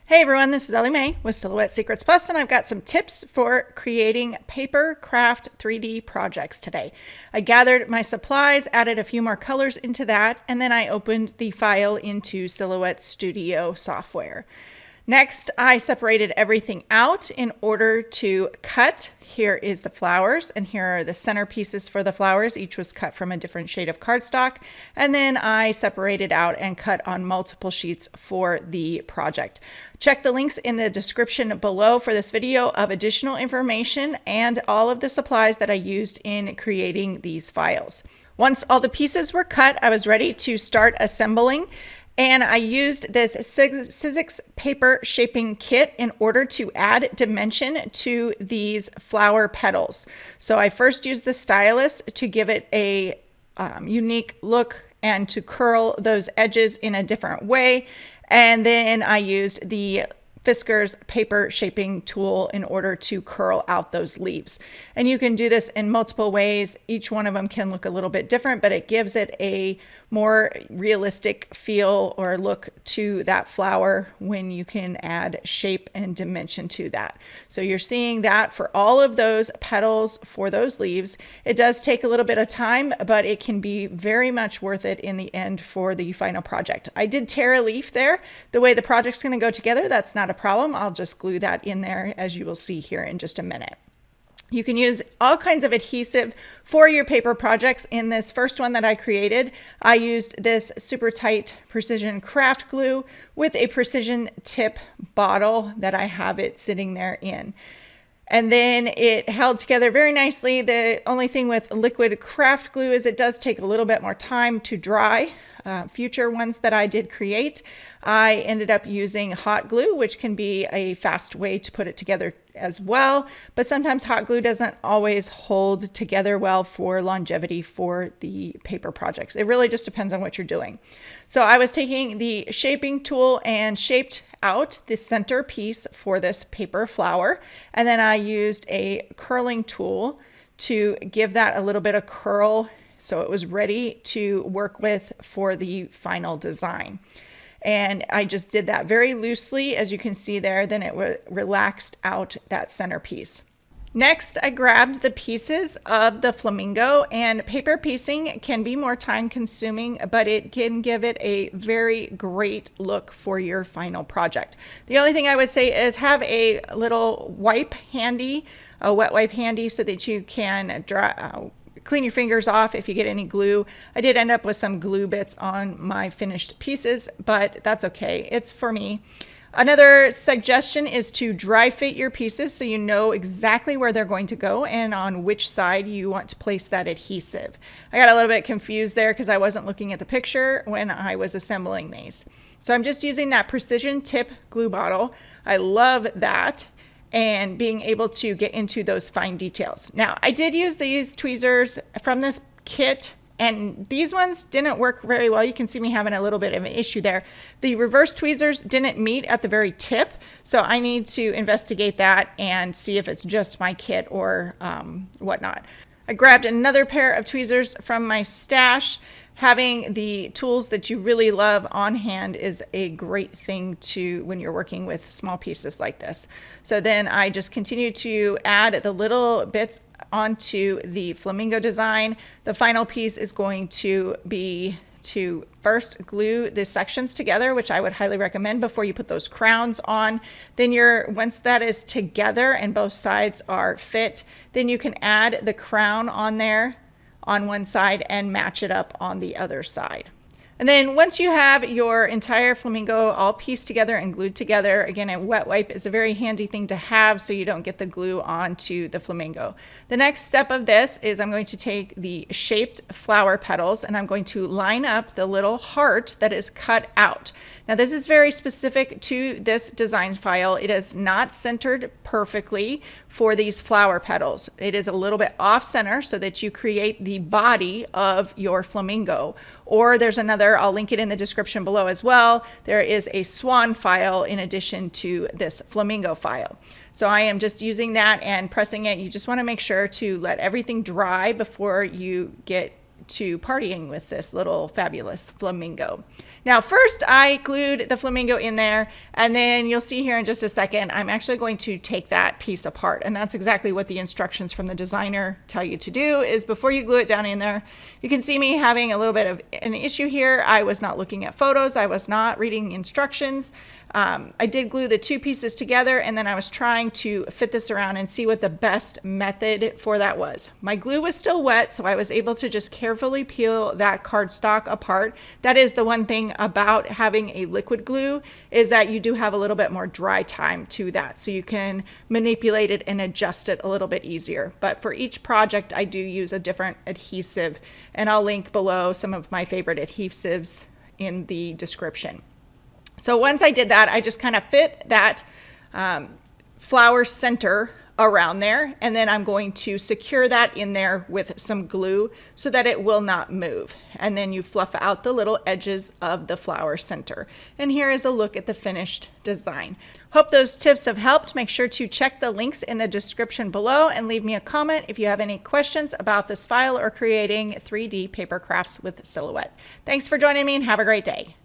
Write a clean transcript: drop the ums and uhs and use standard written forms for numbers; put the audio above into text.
Hey everyone, this is Ellie Mae with Silhouette Secrets Plus, and I've got some tips for creating paper craft 3D projects today. I gathered my supplies, added a few more colors into that, and then I opened the file into Silhouette Studio software. Next, I separated everything out in order to cut. Here is the flowers, and here are the centerpieces for the flowers. Each was cut from a different shade of cardstock. And then I separated out and cut on multiple sheets for the project. Check the links in the description below for this video of additional information and all of the supplies that I used in creating these files. Once all the pieces were cut, I was ready to start assembling. And I used this Sizzix paper shaping kit in order to add dimension to these flower petals. So I first used the stylus to give it a unique look and to curl those edges in a different way. And then I used the Fiskars paper shaping tool in order to curl out those leaves. And you can do this in multiple ways. Each one of them can look a little bit different, but it gives it a more realistic feel or look to that flower when you can add shape and dimension to that. So you're seeing that for all of those petals for those leaves. It does take a little bit of time, but it can be very much worth it in the end for the final project. I did tear a leaf there. The way the project's going to go together, that's not a problem. I'll just glue that in there, as you will see here in just a minute. You can use all kinds of adhesive for your paper projects. In this first one that I created, I used this super tight precision craft glue with a precision tip bottle that I have it sitting there in. And then it held together very nicely. The only thing with liquid craft glue is it does take a little bit more time to dry. Future ones that I did create, I ended up using hot glue, which can be a fast way to put it together as well. But sometimes hot glue doesn't always hold together well for longevity for the paper projects. It really just depends on what you're doing. So I was taking the shaping tool and shaped out the center piece for this paper flower. And then I used a curling tool to give that a little bit of curl so it was ready to work with for the final design. And I just did that very loosely, as you can see there, then it relaxed out that centerpiece. Next, I grabbed the pieces of the flamingo, and paper piecing can be more time consuming, but it can give it a very great look for your final project. The only thing I would say is have a little wipe handy, a wet wipe handy, so that you can clean your fingers off if you get any glue. I did end up with some glue bits on my finished pieces, but that's okay. It's for me. Another suggestion is to dry fit your pieces so you know exactly where they're going to go and on which side you want to place that adhesive. I got a little bit confused there because I wasn't looking at the picture when I was assembling these. So I'm just using that precision tip glue bottle. I love that, and being able to get into those fine details. Now, I did use these tweezers from this kit, and these ones didn't work very well. You can see me having a little bit of an issue there. The reverse tweezers didn't meet at the very tip, so I need to investigate that and see if it's just my kit or whatnot. I grabbed another pair of tweezers from my stash. Having the tools that you really love on hand is a great thing to when you're working with small pieces like this. So then I just continue to add the little bits onto the flamingo design. The final piece is going to be to first glue the sections together, which I would highly recommend before you put those crowns on. Then once that is together and both sides are fit, then you can add the crown on there on one side and match it up on the other side. And then once you have your entire flamingo all pieced together and glued together, again, a wet wipe is a very handy thing to have so you don't get the glue onto the flamingo. The next step of this is I'm going to take the shaped flower petals and I'm going to line up the little heart that is cut out. Now this is very specific to this design file. It is not centered perfectly for these flower petals. It is a little bit off center so that you create the body of your flamingo. Or there's another, I'll link it in the description below as well. There is a swan file in addition to this flamingo file. So I am just using that and pressing it. You just want to make sure to let everything dry before you get to partying with this little fabulous flamingo. Now, first I glued the flamingo in there, and then you'll see here in just a second, I'm actually going to take that piece apart. And that's exactly what the instructions from the designer tell you to do, is before you glue it down in there. You can see me having a little bit of an issue here. I was not looking at photos. I was not reading instructions. I did glue the two pieces together, and then I was trying to fit this around and see what the best method for that was. My glue was still wet, so I was able to just carefully peel that cardstock apart. That is the one thing about having a liquid glue, is that you do have a little bit more dry time to that, so you can manipulate it and adjust it a little bit easier. But for each project, I do use a different adhesive, and I'll link below some of my favorite adhesives in the description. So once I did that, I just kind of fit that flower center around there, and then I'm going to secure that in there with some glue so that it will not move. And then you fluff out the little edges of the flower center. And here is a look at the finished design. Hope those tips have helped. Make sure to check the links in the description below and leave me a comment if you have any questions about this file or creating 3D paper crafts with Silhouette. Thanks for joining me, and have a great day.